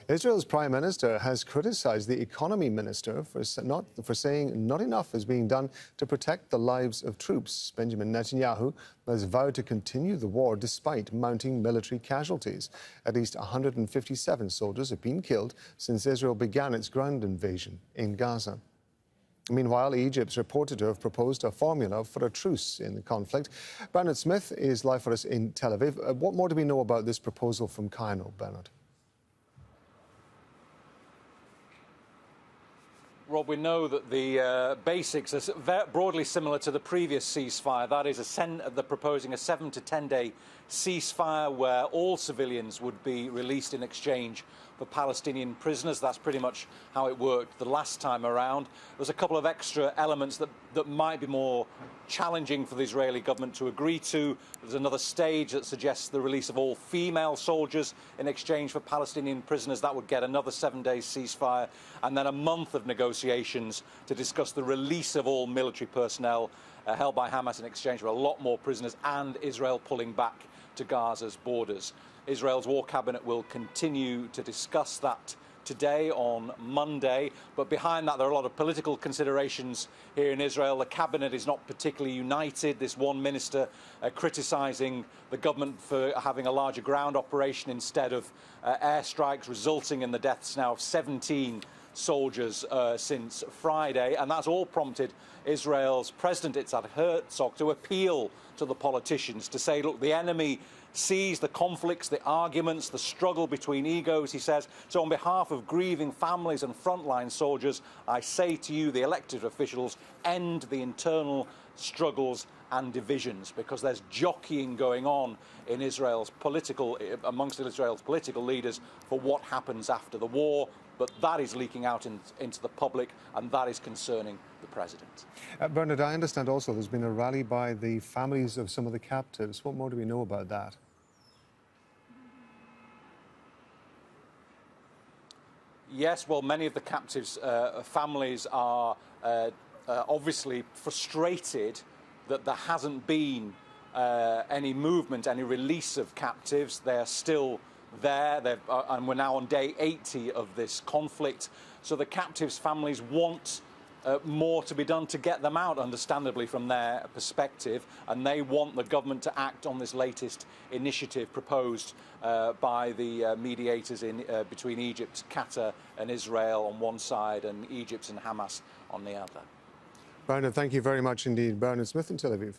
Israel's Prime Minister has criticised the Economy Minister for saying not enough is being done to protect the lives of troops. Benjamin Netanyahu has vowed to continue the war despite mounting military casualties. At least 157 soldiers have been killed since Israel began its ground invasion in Gaza. Meanwhile, Egypt's reported to have proposed a formula for a truce in the conflict. Bernard Smith is live for us in Tel Aviv. What more do we know about this proposal from Cairo, Bernard? Rob, we know that the basics are broadly similar to the previous ceasefire. That is, they're proposing a 7 to 10 day ceasefire where all civilians would be released in exchange for Palestinian prisoners. That's pretty much how it worked the last time around. There's a couple of extra elements that might be more challenging for the Israeli government to agree to. There's another stage that suggests the release of all female soldiers in exchange for Palestinian prisoners. That would get another 7 day ceasefire, and then a month of negotiations to discuss the release of all military personnel held by Hamas in exchange for a lot more prisoners, and Israel pulling back to Gaza's borders. Israel's war cabinet will continue to discuss that today on Monday, but behind that there are a lot of political considerations here in Israel. The cabinet is not particularly united. This one minister criticising the government for having a larger ground operation instead of airstrikes, resulting in the deaths now of 17 soldiers since Friday, and that's all prompted Israel's President Yitzhak Herzog to appeal to the politicians to say, look, the enemy sees the conflicts, the arguments, the struggle between egos, he says. So on behalf of grieving families and frontline soldiers, I say to you, the elected officials, end the internal struggles and divisions, because there's jockeying going on in amongst Israel's political leaders for what happens after the war. But that is leaking out into the public, and that is concerning the president. Bernard, I understand also there's been a rally by the families of some of the captives. What more do we know about that? Yes, well, many of the captives' families are obviously frustrated that there hasn't been any movement, any release of captives. They are still there, and we're now on day 80 of this conflict. So the captives' families want more to be done to get them out, understandably, from their perspective, and they want the government to act on this latest initiative proposed by the mediators between Egypt, Qatar and Israel on one side, and Egypt and Hamas on the other. Bernard, thank you very much indeed. Bernard Smith in Tel Aviv.